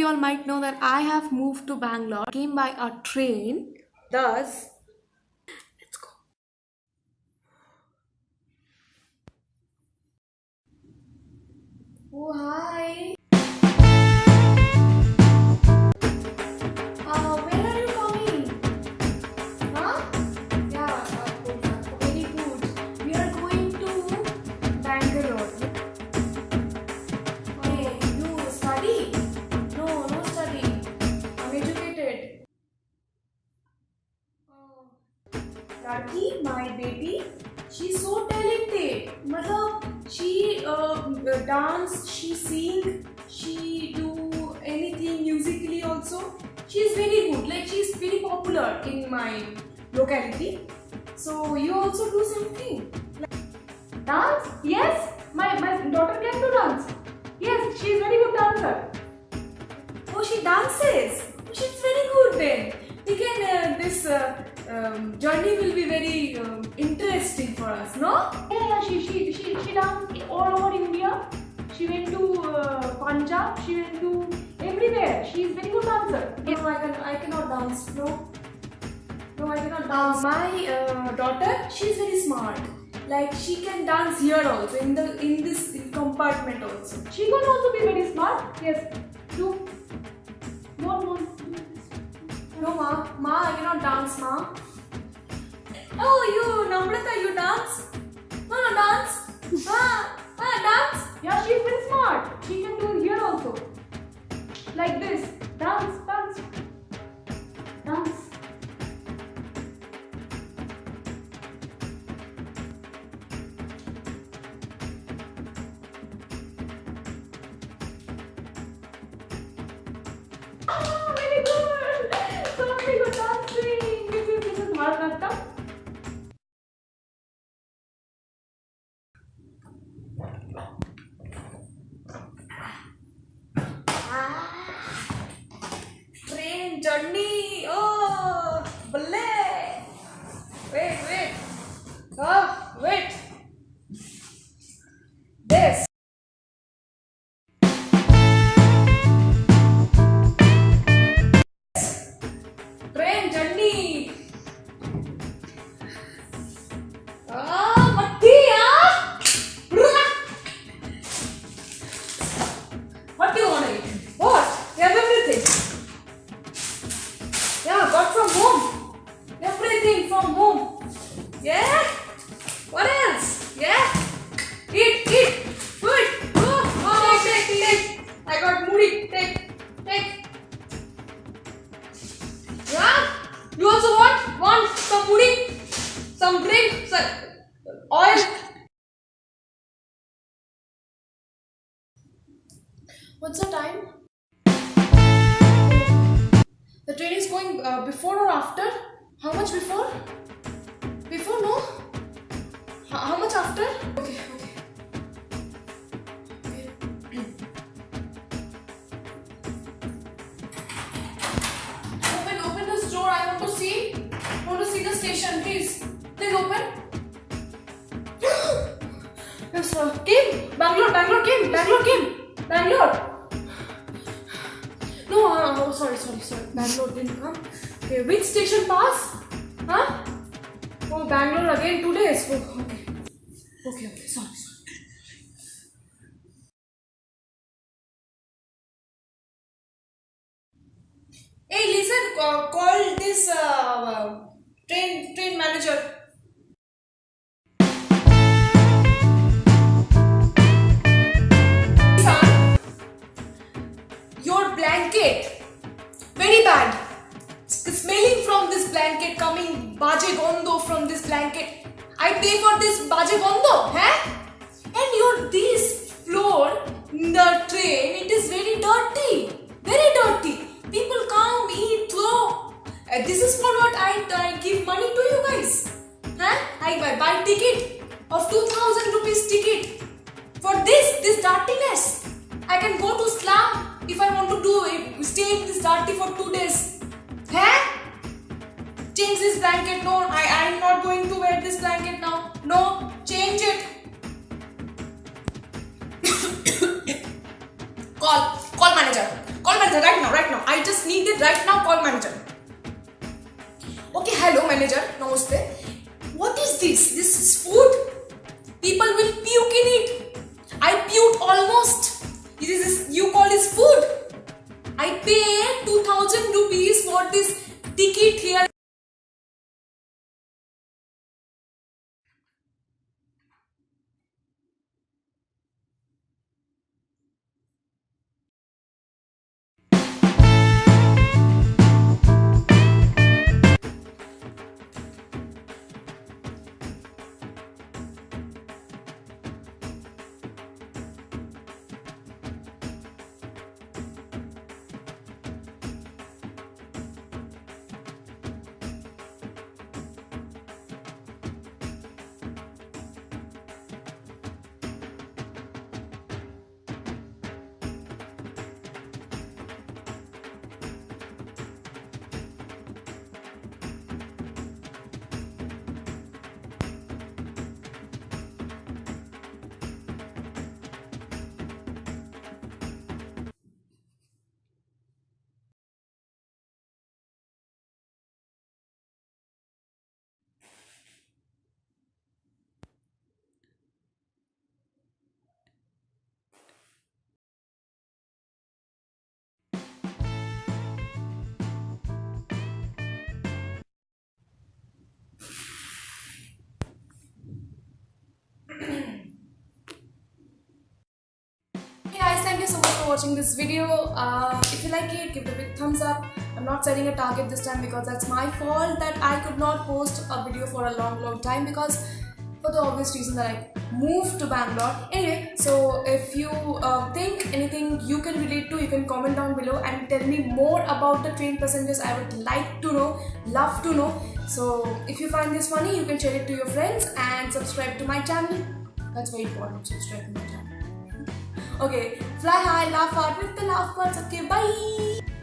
you all might know that I have moved to Bangalore, came by a train. Thus, let's go. Oh, hi. Where are you coming? Huh? Yeah, very good. We are going to Bangalore. Hey, you study? No, no study. I'm educated. Oh. Lucky, my baby, she's so talented. Matlab, she dance, she sing, she do anything musically also. She's very good. Like she's very popular in my locality. So you also do something. Dance? Yes, my daughter can do dance. Yes, she is very good dancer. Oh, she dances. Oh, she's very good then. We can this journey will be very interesting for us, no? Yeah, she danced all over India. She went to Punjab. She went to everywhere. She is very good dancer. No, I cannot dance. No, no, I cannot dance. My daughter, she's very smart. Like she can dance here also in this compartment also. She can also be very smart. Yes, do more. No, ma, I cannot dance, ma. Oh, you, Namrata, you dance? No, dance. Dance. Yeah, she is very smart. She can do here also. Like this. Dance. Ah, very good. So very good dancing. This is Bharatanatyam. Train journey. Oh, balle. Wait. Oh, wait. This. Train journey. Matti, What do you want to eat? What? You have everything. Yeah, got from home. Everything from home. Yeah? What else? Yeah? Eat. Good. Oh, take. I got moody. Take. Yeah? You also want? Want some moody? Some drink? Some oil? What's the time? The train is going before or after? How much before? Before, no? How much after? Okay. Open this door. I want to see the station, please. Please open. Yes, Kim. Bangalore, Kim. Bangalore. No, sorry. Bangalore didn't come. Okay, which station pass? Huh? Oh, Bangalore again 2 days. Oh, okay. Sorry. Hey, listen. Call this train manager. Son, your blanket very bad. Smelling from this blanket, coming baje gondo from this blanket. I pay for this baje gondo, And this floor in the train, it is very dirty. People come, eat, throw. This is for what I give money to you guys. I buy ticket of 2,000 rupees ticket for this dirtiness. I can go to slum if I want to stay in this dirty for 2 days. Change this blanket. No, I am not going to wear this blanket now. No, change it. Call manager right this? This is food. People will puke in it. I puked almost. You call this food? I pay 2000 rupees for this ticket here. Hey guys, thank you so much for watching this video. If you like it, give it a big thumbs up. I'm not setting a target this time because that's my fault that I could not post a video for a long time because for the obvious reason that I moved to Bangalore. Anyway, so if you think anything you can relate to, you can comment down below and tell me more about the train passengers. I would like to know, love to know. So if you find this funny, you can share it to your friends and subscribe to my channel. That's very important, subscribe to my channel. Okay, fly high, laugh hard with the laugh birds. Okay, bye.